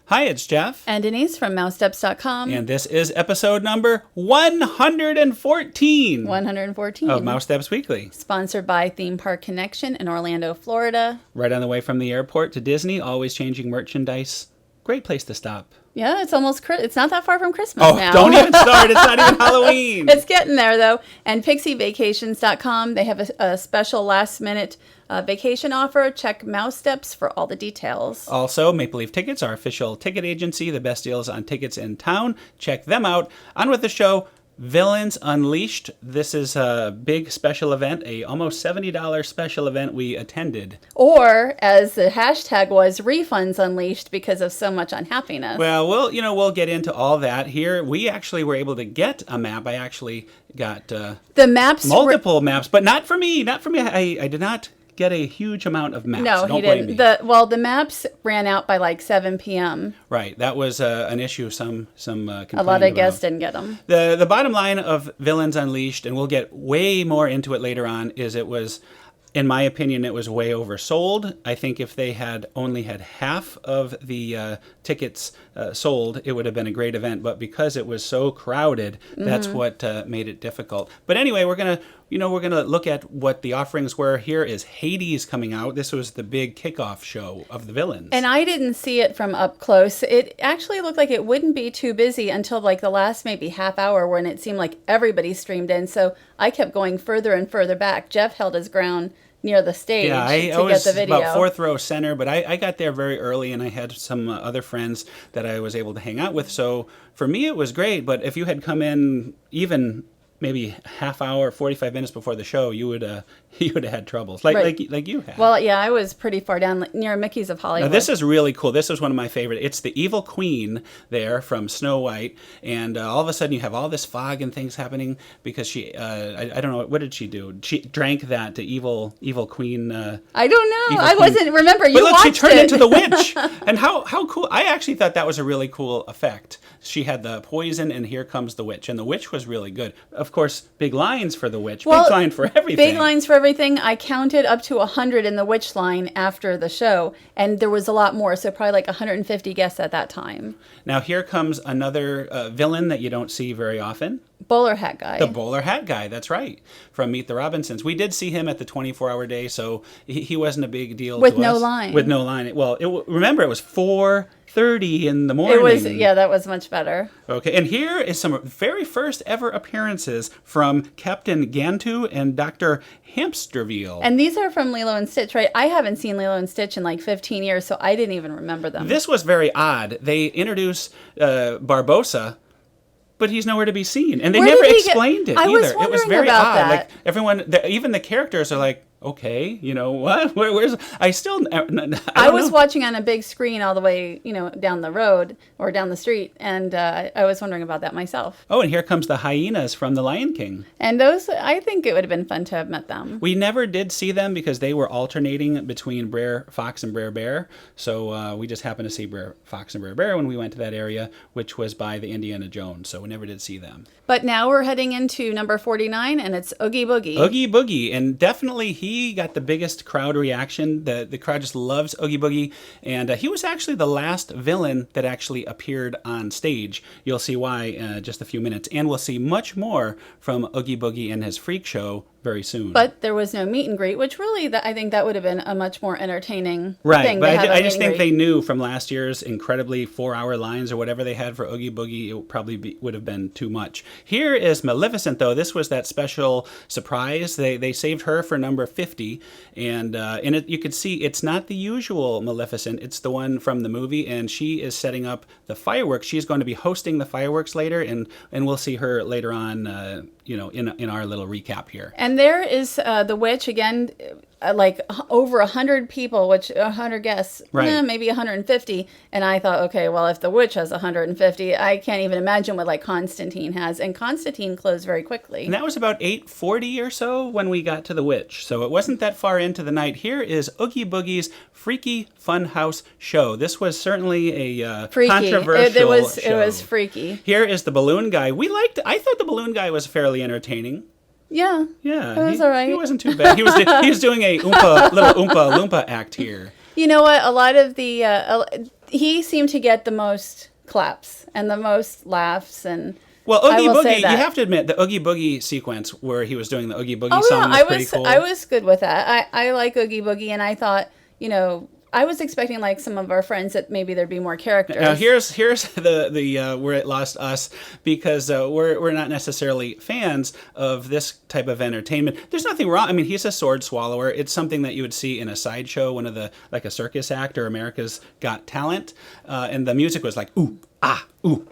Hi, it's Jeff. And Denise from Mousesteps.com. And this is episode number 114. 114. Of Mousesteps Weekly. Sponsored by Theme Park Connection in Orlando, Florida. Right on the way from the airport to Disney, always changing merchandise. Great place to stop. Yeah, it's not that far from Christmas now. Oh, don't even start. It's not even Halloween. It's getting there, though. And PixieVacations.com, they have a special last-minute vacation offer. Check Mousesteps for all the details. Also, Maple Leaf Tickets, our official ticket agency, the best deals on tickets in town. Check them out. On with the show. Villains Unleashed. This is a big special event, a almost $70 special event we attended. Or, as the hashtag was, refunds unleashed because of so much unhappiness. Well, we'll get into all that here. We actually were able to get a map. I actually got the maps, multiple maps, but not for me. Not for me. I did not get a huge amount of maps. No, he didn't. The maps ran out by like 7 p.m. Right, that was an issue. Some a lot of guests didn't get them. The bottom line of Villains Unleashed, and we'll get way more into it later on, is it was, in my opinion, it was way oversold. I think if they had only had half of the tickets sold, it would have been a great event. But because it was so crowded, that's what made it difficult. But anyway, we're gonna look at what the offerings were. Here is Hades coming out. This was the big kickoff show of the villains. And I didn't see it from up close. It actually looked like it wouldn't be too busy until like the last maybe half hour when it seemed like everybody streamed in. So I kept going further and further back. Jeff held his ground near the stage I was get the video. About fourth row center, but I got there very early, and I had some other friends that I was able to hang out with. So for me, it was great. But if you had come in even maybe half hour, 45 minutes before the show, you would have had troubles, like you had. Well, yeah, I was pretty far down near Mickey's of Hollywood. Now, this is really cool. This is one of my favorite. It's the evil queen there from Snow White, and all of a sudden you have all this fog and things happening because she, I don't know, what did she do? She drank that evil queen. I don't know. I wasn't. Remember, you but look, watched she turned it. into the witch, and how cool! I actually thought that was a really cool effect. She had the poison, and here comes the witch, and the witch was really good. Of course, big lines for the witch, big line for everything. Big lines for everything. I counted up to 100 in the witch line after the show, and there was a lot more, so probably like 150 guests at that time. Now here comes another villain that you don't see very often. Bowler hat guy. The bowler hat guy, that's right, from Meet the Robinsons. We did see him at the 24-hour day, so he wasn't a big deal With to no us. line. With no line. Well, remember, it was 4:30 in the morning. That was much better. Okay, and here is some very first ever appearances from Captain Gantu and Dr. Hamsterville. And these are from Lilo and Stitch, right? I haven't seen Lilo and Stitch in like 15 years, so I didn't even remember them. This was very odd. They introduced Barbossa, but he's nowhere to be seen. And they never explained it either. It was very odd. That. Like everyone, even the characters are like, okay, you know what? Where's I was watching on a big screen all the way, down the road or down the street, and I was wondering about that myself. Oh, and here comes the Hyenas from The Lion King. And those, I think it would have been fun to have met them. We never did see them because they were alternating between Brer Fox and Brer Bear. So we just happened to see Brer Fox and Brer Bear when we went to that area, which was by the Indiana Jones. So we never did see them. But now we're heading into number 49, and it's Oogie Boogie. Oogie Boogie, and definitely he got the biggest crowd reaction. The crowd just loves Oogie Boogie, and he was actually the last villain that actually appeared on stage. You'll see why in just a few minutes, and we'll see much more from Oogie Boogie and his freak show very soon. But there was no meet and greet, which really, I think that would have been a much more entertaining thing. Right, but I just think they knew from last year's incredibly 4-hour lines or whatever they had for Oogie Boogie, it probably would have been too much. Here is Maleficent, though. This was that special surprise. They saved her for number 50, and in it you could see it's not the usual Maleficent. It's the one from the movie, and she is setting up the fireworks. She's going to be hosting the fireworks later, and we'll see her later on, in our little recap here. And there is the witch again. Like over 100 people, 100 guests, right. Maybe 150. And I thought, okay, well, if the witch has 150, I can't even imagine what like Constantine has. And Constantine closed very quickly. And that was about 8:40 or so when we got to the witch. So it wasn't that far into the night. Here is Oogie Boogie's Freaky Funhouse show. This was certainly a controversial show. It was freaky. Here is the balloon guy. I thought the balloon guy was fairly entertaining. Yeah. Yeah. It was all right. He wasn't too bad. He was doing a little Oompa Loompa act here. You know what? A lot of the he seemed to get the most claps and the most laughs, and Well, I Oogie will say Boogie, you that. have to admit, the Oogie Boogie sequence where he was doing the Oogie Boogie Oh song yeah, was pretty cool. I was good with that. I like Oogie Boogie, and I thought, I was expecting like some of our friends that maybe there'd be more characters. Now here's the where it lost us, because we're not necessarily fans of this type of entertainment. There's nothing wrong. I mean, he's a sword swallower. It's something that you would see in a sideshow, one of the, like a circus act or America's Got Talent, and the music was like ooh ah in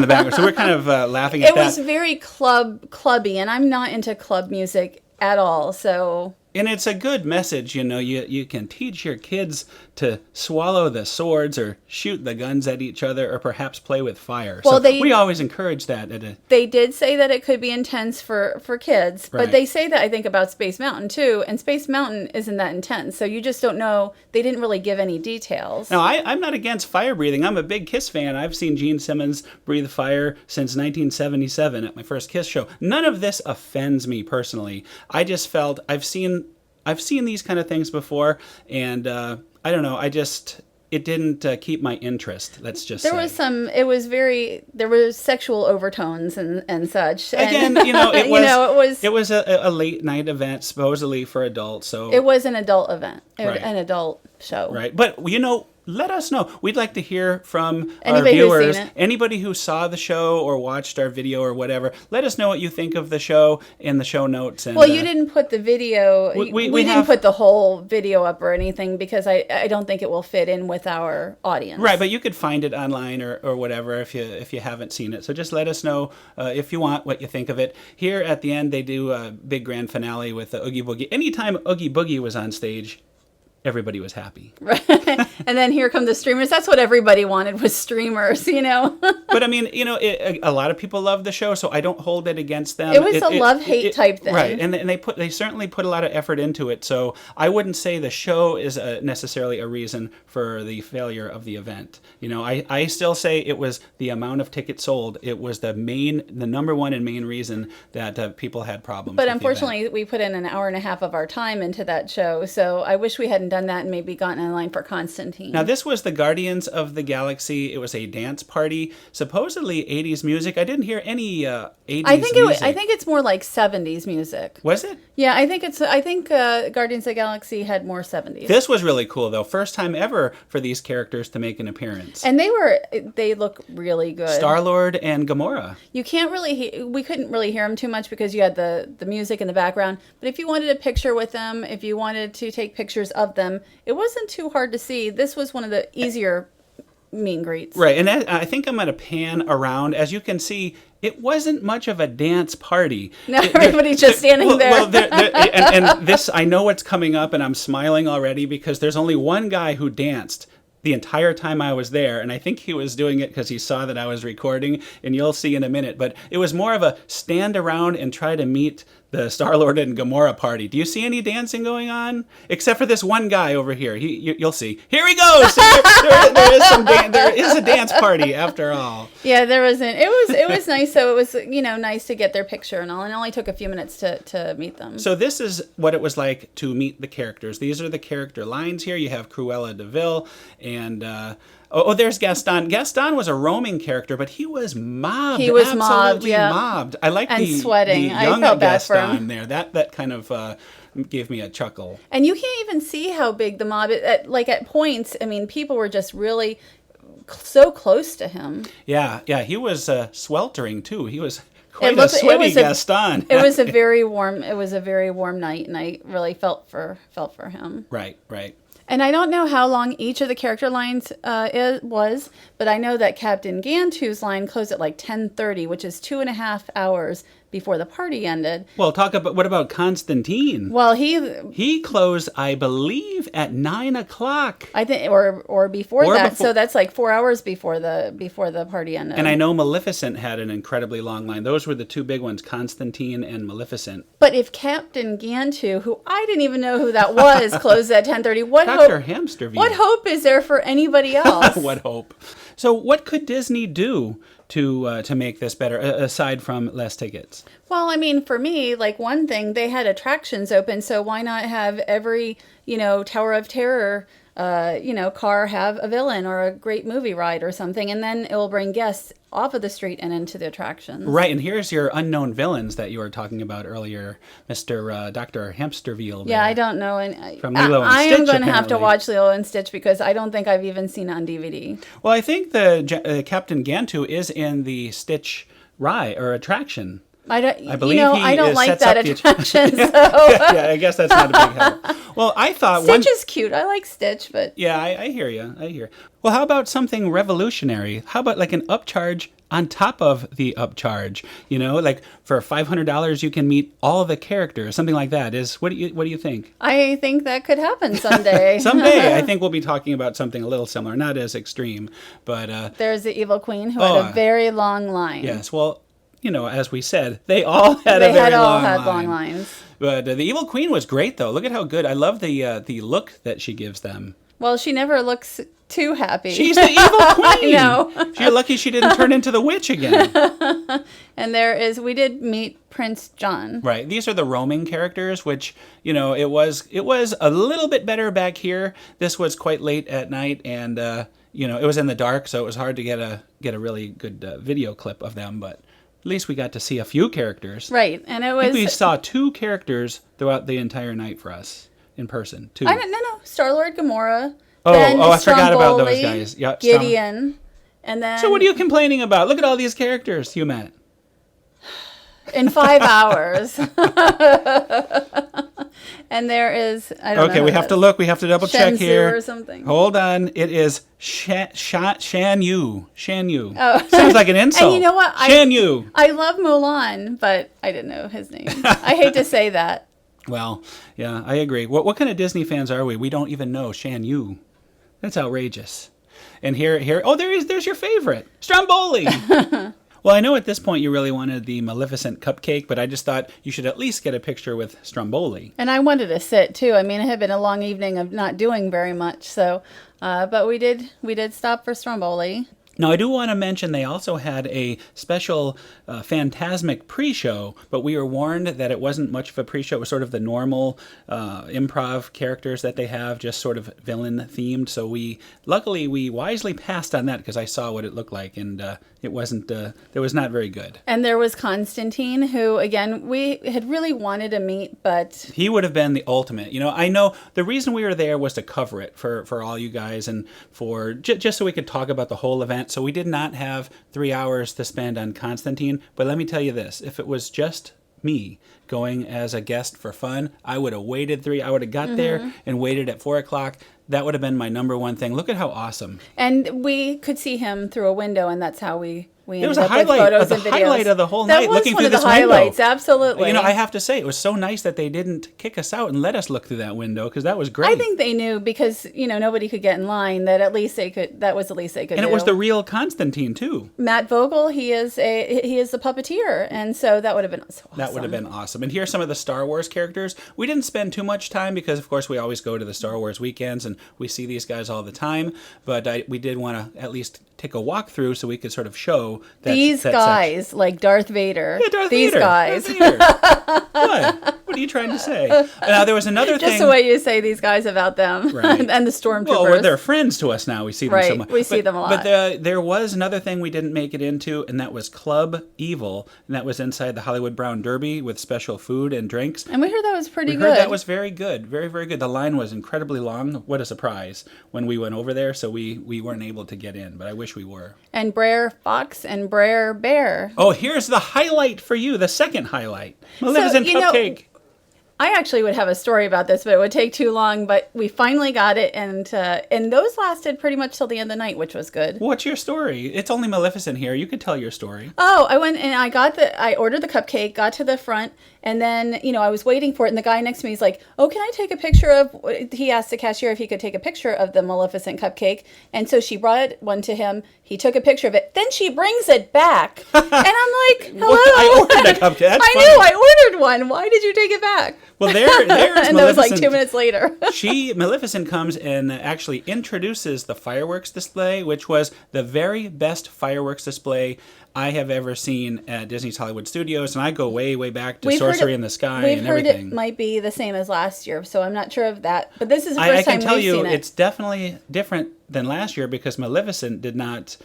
the background. So we're kind of laughing at It that. was very clubby, and I'm not into club music at all. So And it's a good message, you can teach your kids to swallow the swords or shoot the guns at each other or perhaps play with fire. Well, so we always encourage that. they did say that it could be intense for kids, Right. but they say that I think about Space Mountain too, and Space Mountain isn't that intense, so you just don't know. They didn't really give any details. Now, I'm not against fire breathing. I'm a big Kiss fan. I've seen Gene Simmons breathe fire since 1977 at my first Kiss show. None of this offends me personally. I just felt I've seen these kind of things before, and I don't know. It didn't keep my interest. Let's just There say. there was sexual overtones and such. Again, And, it was a late night event supposedly for adults. So it was an adult event, Right. an adult show. right, but let us know. We'd like to hear from Anybody our who's viewers. seen it. Anybody who saw the show or watched our video or whatever. Let us know what you think of the show in the show notes. And, Well, you didn't put the video. we didn't have- put the whole video up or anything because I don't think it will fit in with our audience. Right, but you could find it online or whatever if you haven't seen it. So just let us know if you want what you think of it. Here at the end, they do a big grand finale with the Oogie Boogie. Anytime Oogie Boogie was on stage, everybody was happy. Right. And then here come the streamers. That's what everybody wanted was streamers, But I mean, a lot of people love the show, so I don't hold it against them. It was a love-hate type thing. Right, and they certainly put a lot of effort into it. So I wouldn't say the show is necessarily a reason for the failure of the event. I still say it was the amount of tickets sold. It was the number one and main reason that people had problems. But with unfortunately, we put in an hour and a half of our time into that show, so I wish we hadn't done that and maybe gotten in line for Constantine. Now, this was the Guardians of the Galaxy. It was a dance party, supposedly 80s music. I didn't hear any 80s music. I think it's more like 70s music. Was it? Yeah, I think Guardians of the Galaxy had more 70s. This was really cool, though. First time ever for these characters to make an appearance. And they look really good. Star-Lord and Gamora. You can't really we couldn't really hear them too much because you had the music in the background. But if you wanted a picture with them, if you wanted to take pictures of them, it wasn't too hard to see. This was one of the easier meet and greets. Right, and I think I'm going to pan around. As you can see, it wasn't much of a dance party. No, everybody's just standing there. Well, and this, I know what's coming up, and I'm smiling already because there's only one guy who danced the entire time I was there, and I think he was doing it because he saw that I was recording, and you'll see in a minute. But it was more of a stand around and try to meet the Star-Lord and Gamora party. Do you see any dancing going on? Except for this one guy over here. You'll see. Here he goes! There is a dance party after all. Yeah, there wasn't. It was nice. So it was nice to get their picture and all. And it only took a few minutes to meet them. So this is what it was like to meet the characters. These are the character lines here. You have Cruella de Vil and there's Gaston. Gaston was a roaming character, but he was mobbed. He was absolutely mobbed. I like and the sweating. The young I felt bad for Gaston him there. That kind of gave me a chuckle. And you can't even see how big the mob is. At points, I mean, people were just really so close to him. Yeah. He was sweltering too. He was quite a sweaty Gaston. It was a very warm night, and I really felt for him. Right. And I don't know how long each of the character lines was, but I know that Captain Gantu's line closed at like 10:30, which is 2.5 hours before the party ended. Well, what about Constantine? Well, he closed, I believe, at 9 o'clock. I think, or before that. So that's like 4 hours before the party ended. And I know Maleficent had an incredibly long line. Those were the two big ones, Constantine and Maleficent. But if Captain Gantu, who I didn't even know who that was, closed at 10:30, Dr. Hamstervie. What hope is there for anybody else? What hope? So what could Disney do to make this better, aside from less tickets? Well, I mean, for me, like one thing, they had attractions open, so why not have every, Tower of Terror car have a villain or a great movie ride or something, and then it will bring guests off of the street and into the attractions. Right, and here's your unknown villains that you were talking about earlier, Mr. Dr. Hamsterville. Yeah, I don't know. And from Lilo and Stitch, I am going to have to apparently. watch Lilo and Stitch because I don't think I've even seen it on DVD. Well, I think the Captain Gantu is in the Stitch ride or attraction. I believe I don't like sets that up the attraction. So. Yeah, I guess that's not a big help. Well, I thought Stitch is cute. I like Stitch, but yeah, I hear you. I hear. Well, how about something revolutionary? How about like an upcharge on top of the upcharge? Like for $500 you can meet all the characters, something like that. What do you think? I think that could happen someday. Someday, I think we'll be talking about something a little similar, not as extreme, but there's the Evil Queen who had a very long line. Yes, well, as we said, they all had a very long line. They had long lines. But the Evil Queen was great, though. Look at how good. I love the look that she gives them. Well, she never looks too happy. She's the Evil Queen. I know. You're lucky she didn't turn into the witch again. And we did meet Prince John. Right. These are the roaming characters, which, it was a little bit better back here. This was quite late at night, and, it was in the dark, so it was hard to get a really good video clip of them, but at least we got to see a few characters. Right, and it was... We saw 2 characters throughout the entire night for us, in person. 2. No. Star-Lord, Gamora. I forgot about those guys. Yep, Gideon, and then... So what are you complaining about? Look at all these characters you met. In 5 hours. And there is... I don't know. Okay, we have to look. We have to double check here. Or something. Hold on. It is Shan Yu. Shan Yu. Oh. Sounds like an insult. And you know what? Shan Yu. I love Mulan, but I didn't know his name. I hate to say that. Well, yeah, I agree. What kind of Disney fans are we? We don't even know Shan Yu. That's outrageous. And here. Oh, there's your favorite, Stromboli. Well, I know at this point you really wanted the Maleficent cupcake, but I just thought you should at least get a picture with Stromboli. And I wanted to sit too. I mean, it had been a long evening of not doing very much, so but we did stop for Stromboli. Now, I do want to mention they also had a special Fantasmic Pre-Show, but we were warned that it wasn't much of a pre-show. It was sort of the normal improv characters that they have, just sort of villain-themed. So luckily, we wisely passed on that because I saw what it looked like, and it was not very good. And there was Constantine, who, again, we had really wanted to meet, but... He would have been the ultimate. I know the reason we were there was to cover it for all you guys and for just so we could talk about the whole event. So we did not have 3 hours to spend on Constantine. But let me tell you this. If it was just me going as a guest for fun, I would have waited I would have got there and waited at 4 o'clock. That would have been my number one thing. Look at how awesome. And we could see him through a window, and that's how we it was ended a up with photos and videos. highlight of the whole night, looking through this window. That was one of the highlights, absolutely. I have to say, it was so nice that they didn't kick us out and let us look through that window, because that was great. I think they knew, because, nobody could get in line, that that was the least they could do. And it was the real Constantine, too. Matt Vogel, he is the puppeteer, and so that would have been so awesome. That would have been awesome. And here's some of the Star Wars characters. We didn't spend too much time, because, of course, we always go to the Star Wars weekends, and we see these guys all the time, but we did want to at least take a walk through so we could sort of show that these guys, like Darth Vader. Yeah, Darth these Vader. guys. Darth Vader. What are you trying to say? Now, there was another thing. Just the way you say these guys about them. Right. And the stormtroopers. Well, they're friends to us now. We see them so much. We see them a lot. But there was another thing we didn't make it into, and that was Club Evil. And that was inside the Hollywood Brown Derby with special food and drinks. And we heard that was pretty good. We heard that was very good. Very, very good. The line was incredibly long. What a surprise when we went over there. So we weren't able to get in, but I wish we were. And Brer Fox and Brer Bear. Oh, here's the highlight for you, the second highlight. Maleficent cupcake. I actually would have a story about this, but it would take too long. But we finally got it, and those lasted pretty much till the end of the night, which was good. What's your story? It's only Maleficent here. You could tell your story. Oh, I went and I ordered the cupcake, got to the front, and then, I was waiting for it, and the guy next to me is like, "Oh, can I take a picture of?" He asked the cashier if he could take a picture of the Maleficent cupcake, and so she brought one to him. He took a picture of it. Then she brings it back, and I'm like, "Hello." I ordered a cupcake. That's I knew I ordered one. Why did you take it back? Well, there's and Maleficent. that was like 2 minutes later. Maleficent comes and actually introduces the fireworks display, which was the very best fireworks display I have ever seen at Disney's Hollywood Studios, and I go way, way back to We've Sorcerer Sorcery in the Sky we've and heard everything. it might be the same as last year, so I'm not sure of that. But this is the I first can time tell we've you seen it. it's definitely different than last year because Maleficent did not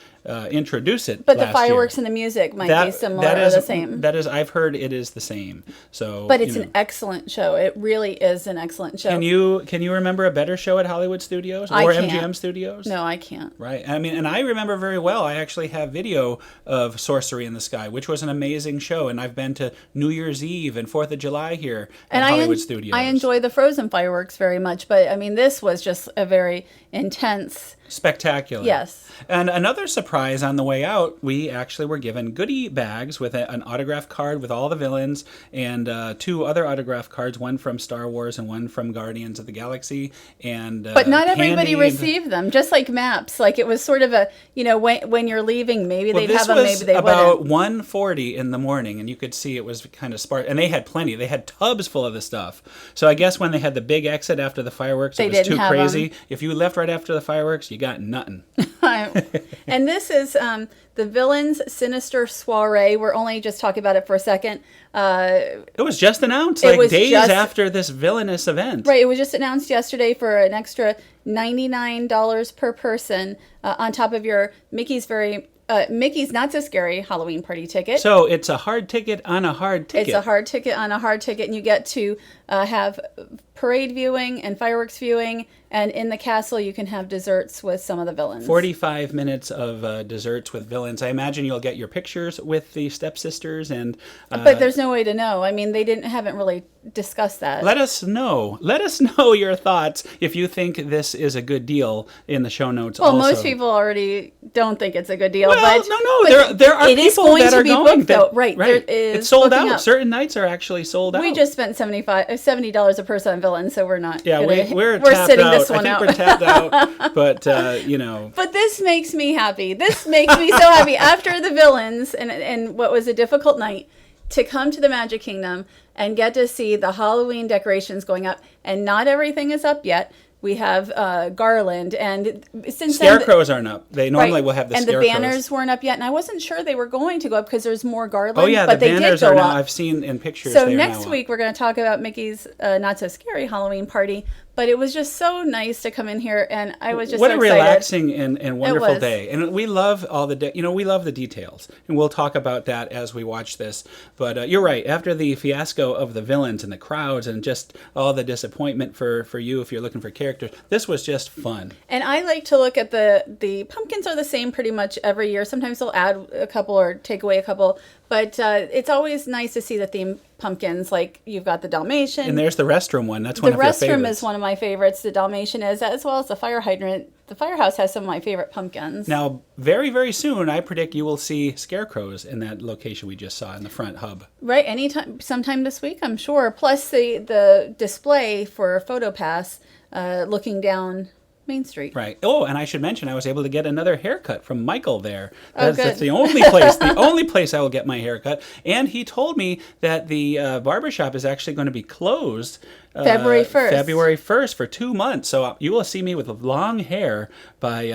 introduce it But last the fireworks year. and the music might be similar or the same. That is, I've heard it is the same. So, But it's an excellent show. It really is an excellent show. Can you remember a better show at Hollywood Studios or I can't. MGM Studios? No, I can't. Right. I mean, and I remember very well. I actually have video of Sorcery in the Sky, which was an amazing show. And I've been to New Year's Eve and 4th of July here at Hollywood Studios. I enjoy the Frozen fireworks very much, but I mean, this was just a very intense. Spectacular. Yes. And another surprise on the way out, we actually were given goodie bags with an autograph card with all the villains and 2 other autograph cards, one from Star Wars and one from Guardians of the Galaxy. And But not everybody candy. received them, just like maps. Like it was sort of a, when you're leaving, maybe they'd have them, maybe they about wouldn't. 1:40 in the morning, and you could see it was kind of sparse. And they had plenty. They had tubs full of the stuff. So I guess when they had the big exit after the fireworks, it was too crazy. If you left right after the fireworks, you got nothing. And this is the villains' Sinister Soiree. We're only just talking about it for a second. It was just announced, days after this villainous event. Right, it was just announced yesterday for an extra $99 per person on top of your Mickey's Not So Scary Halloween party ticket. So it's a hard ticket on a hard ticket. It's a hard ticket on a hard ticket, and you get to have parade viewing and fireworks viewing, and in the castle you can have desserts with some of the villains. 45 minutes of desserts with villains. I imagine you'll get your pictures with the stepsisters and... but there's no way to know. I mean, they haven't really discussed that. Let us know. Let us know your thoughts if you think this is a good deal in the show notes Well, also. most people already don't think it's a good deal. Well, but there are it is people going that to are be going. booked, though. Right. There is it's sold booking out. up. Certain nights are actually sold out. We just spent $70 a person on villains, so we're not. Yeah, we're tapped sitting out. this one I think out. we're tapped out, but But this makes me happy. This makes me so happy after the villains and what was a difficult night to come to the Magic Kingdom and get to see the Halloween decorations going up. And not everything is up yet. We have garland, and since scarecrows aren't up. They normally will have the and scarecrows. And the banners weren't up yet, and I wasn't sure they were going to go up because there's more garland. Oh yeah, but the banners they did are go now. up. I've seen in pictures. So they are next now week we're going to talk about Mickey's Not So Scary Halloween party. But it was just so nice to come in here, and I was just what so a excited. relaxing and wonderful was. day. And we love all the we love the details, and we'll talk about that as we watch this. But you're right. After the fiasco of the villains and the crowds and just all the disappointment for you if you're looking for characters, this was just fun. And I like to look at the pumpkins are the same pretty much every year. Sometimes they'll add a couple or take away a couple, but it's always nice to see the theme pumpkins. Like you've got the Dalmatian. And there's the restroom one. That's one of your favorites. The restroom is one of my favorites. The Dalmatian is, as well as the fire hydrant. The firehouse has some of my favorite pumpkins. Now, very, very soon, I predict you will see scarecrows in that location we just saw in the front hub. Right, sometime this week, I'm sure. Plus the display for PhotoPass looking down Main Street. Right. Oh, and I should mention I was able to get another haircut from Michael there. Good. That's the only place I will get my haircut. And he told me that the barbershop is actually going to be closed February 1st. February 1st for 2 months. So you will see me with long hair by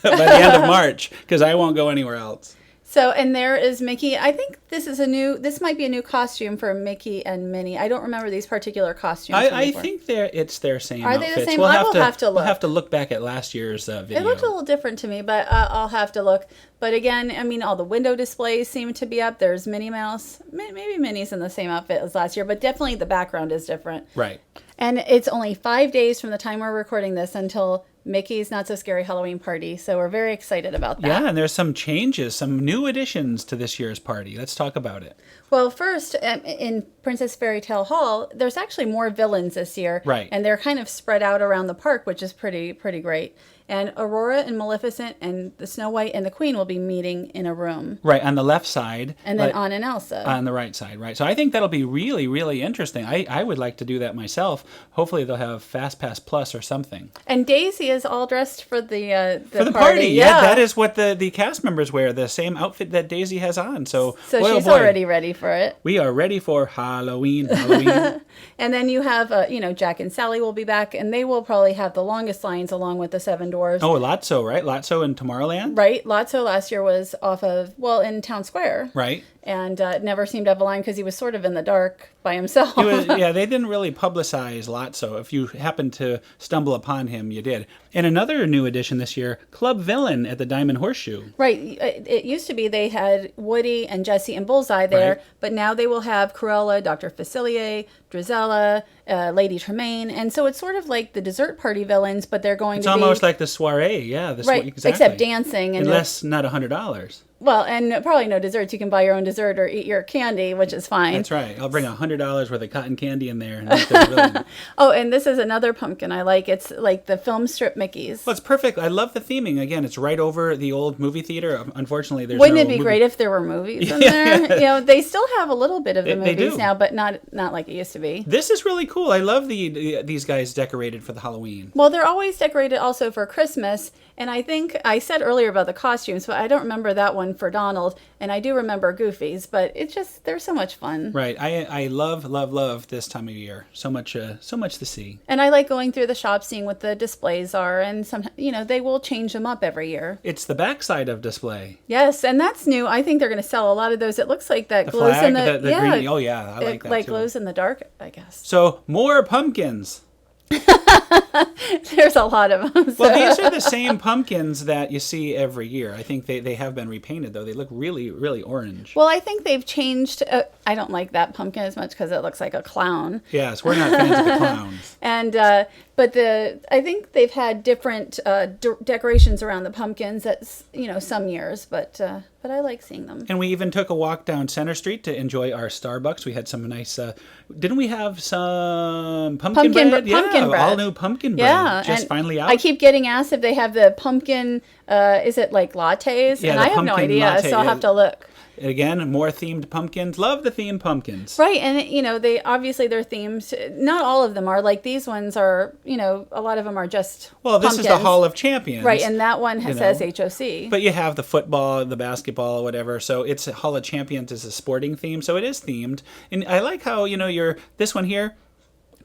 by the end of March because I won't go anywhere else. So, and there is Mickey. I think this might be a new costume for Mickey and Minnie. I don't remember these particular costumes. I think it's their same Are outfits. they the same? We'll I will have to look. We'll have to look back at last year's video. It looked a little different to me, but I'll have to look. But again, I mean, all the window displays seem to be up. There's Minnie Mouse. Maybe Minnie's in the same outfit as last year, but definitely the background is different. Right. And it's only 5 days from the time we're recording this until Mickey's Not So Scary Halloween party. So we're very excited about that. Yeah, and there's some changes, some new additions to this year's party. Let's talk about it. Well, first, in Princess Fairy Tale Hall, there's actually more villains this year. Right. And they're kind of spread out around the park, which is pretty great. And Aurora and Maleficent and the Snow White and the Queen will be meeting in a room. Right, on the left side. And then Anna and Elsa. On the right side, right. So I think that'll be really, really interesting. I would like to do that myself. Hopefully they'll have Fast Pass Plus or something. And Daisy is all dressed for the party. Yeah, that is what the cast members wear, the same outfit that Daisy has on. So she's already ready for it. We are ready for Halloween. And then you have, Jack and Sally will be back, and they will probably have the longest lines along with the Seven Dwarfs. Oh, Lotso, right? Lotso in Tomorrowland? Right. Lotso last year was in Town Square. Right. and never seemed to have a line because he was sort of in the dark by himself. Yeah, they didn't really publicize Lotso. If you happened to stumble upon him, you did. And another new addition this year, Club Villain at the Diamond Horseshoe. Right. It used to be they had Woody and Jesse and Bullseye there, Right. but now they will have Cruella, Dr. Facilier, Drizella, Lady Tremaine. And so it's sort of like the dessert party villains, but they're going It's to be... almost like the soiree, yeah. Right, Exactly. except dancing. And Unless not $100. well, and probably no desserts. You can buy your own dessert or eat your candy, which is fine. That's right. I'll bring $100 worth of cotton candy in there. And make the villain. Oh, and this is another pumpkin I like. It's like the film strip Mickeys. Well, it's perfect. I love the theming. Again, it's right over the old movie theater. Unfortunately, there's Wouldn't no it be movie- great if there were movies in there? You know, they still have a little bit of the They movies do. now, but not like it used to be. This is really cool. I love these guys decorated for the Halloween. Well, they're always decorated also for Christmas. And I think I said earlier about the costumes, but I don't remember that one for Donald. And I do remember Goofy's, but it's just, they're so much fun. Right. I love this time of year. So much to see. And I like going through the shop, seeing what the displays are. And sometimes, they will change them up every year. It's the backside of display. Yes, and that's new. I think they're going to sell a lot of those. It looks like that The glows flag, in the, the green. Oh yeah, I like it, that like too. glows in the dark, I guess. So more pumpkins. There's a lot of them. Well, these are the same pumpkins that you see every year. I think they have been repainted, though. They look really, really orange. Well, I think they've changed. I don't like that pumpkin as much because it looks like a clown. Yes, we're not fans of the clowns. And but I think they've had different decorations around the pumpkins. That's some years, but I like seeing them. And we even took a walk down Center Street to enjoy our Starbucks. We had some nice. Didn't we have some pumpkin bread? Pumpkin bread. All new pumpkin bread. Yeah, Just and finally out. I keep getting asked if they have the pumpkin. Is it like lattes? Yeah, and the I have no pumpkin idea, latte, so I'll yeah. have to look. Again, more themed pumpkins. Love the themed pumpkins. Right, and they obviously their themes. Not all of them are like these ones are. A lot of them are just. Well, this is the pumpkins. Hall of Champions. Right, and that one says know. HOC. But you have the football, the basketball, or whatever. So it's Hall of Champions is a sporting theme. So it is themed. And I like how, this one here.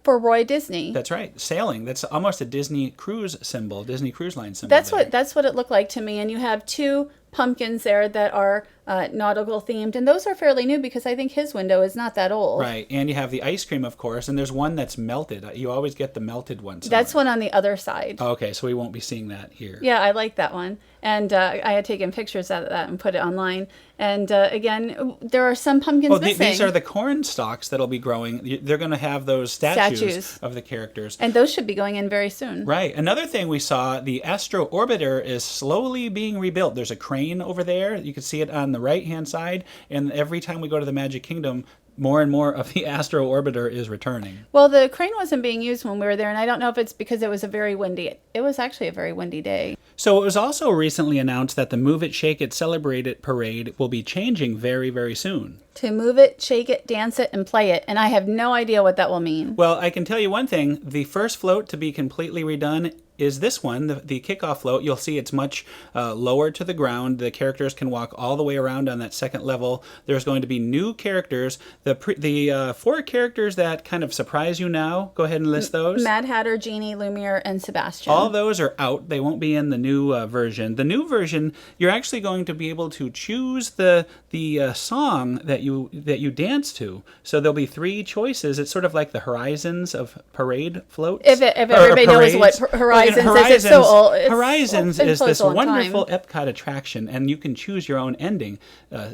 For Roy Disney. That's right. Sailing. That's almost a Disney cruise symbol, Disney Cruise Line symbol. That's what it looked like to me. And you have two pumpkins there that are nautical themed, and those are fairly new because I think his window is not that old. Right, and you have the ice cream, of course, and there's one that's melted. You always get the melted one. That's one on the other side. Oh, okay, so we won't be seeing that here. Yeah, I like that one. And I had taken pictures of that and put it online. And again, there are some pumpkins missing. These are the corn stalks that'll be growing. They're going to have those statues of the characters. And those should be going in very soon. Right. Another thing we saw, the Astro Orbiter is slowly being rebuilt. There's a crane over there. You can see it on the right-hand side. And every time we go to the Magic Kingdom, more and more of the Astro Orbiter is returning. Well, the crane wasn't being used when we were there, and I don't know if it's because it was it was actually a very windy day. So it was also recently announced that the Move It, Shake It, Celebrate It parade will be changing very, very soon. To move it, shake it, dance it, and play it. And I have no idea what that will mean. Well, I can tell you one thing. The first float to be completely redone is this one, the kickoff float. You'll see it's much lower to the ground. The characters can walk all the way around on that second level. There's going to be new characters. The four characters that kind of surprise you now, go ahead and list those. Mad Hatter, Genie, Lumiere, and Sebastian. All those are out. They won't be in the new version. The new version, you're actually going to be able to choose the song that you dance to. So there'll be 3 choices. It's sort of like the Horizons of parade floats. If everybody knows what Horizons is, it's so old. Horizons is this a long wonderful time. Epcot attraction, and you can choose your own ending.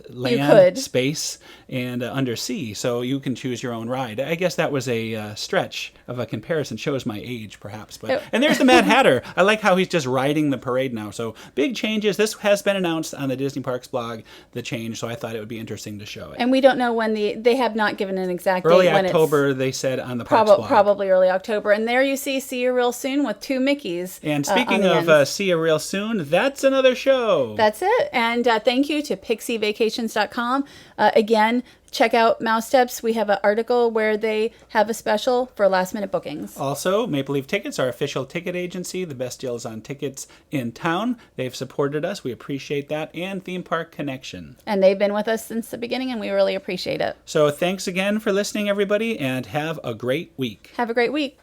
Land, space, and undersea. So you can choose your own ride. I guess that was a stretch of a comparison. Shows my age, perhaps. And there's the Mad Hatter. I like how he's just riding the parade now. So big changes. This has been announced on the Disney Parks blog, the change. So I thought it would be interesting to show it. And we don't know when they have not given an exact early date. October, they said on the Parks blog. Probably early October. And there you see you real soon with 2 Mickeys. And speaking of see you real soon, that's another show. That's it. And thank you to pixievacations.com. Again, check out Mousesteps. We have an article where they have a special for last-minute bookings. Also, Maple Leaf Tickets, our official ticket agency, the best deals on tickets in town. They've supported us. We appreciate that. And Theme Park Connection. And they've been with us since the beginning, and we really appreciate it. So thanks again for listening, everybody, and have a great week. Have a great week.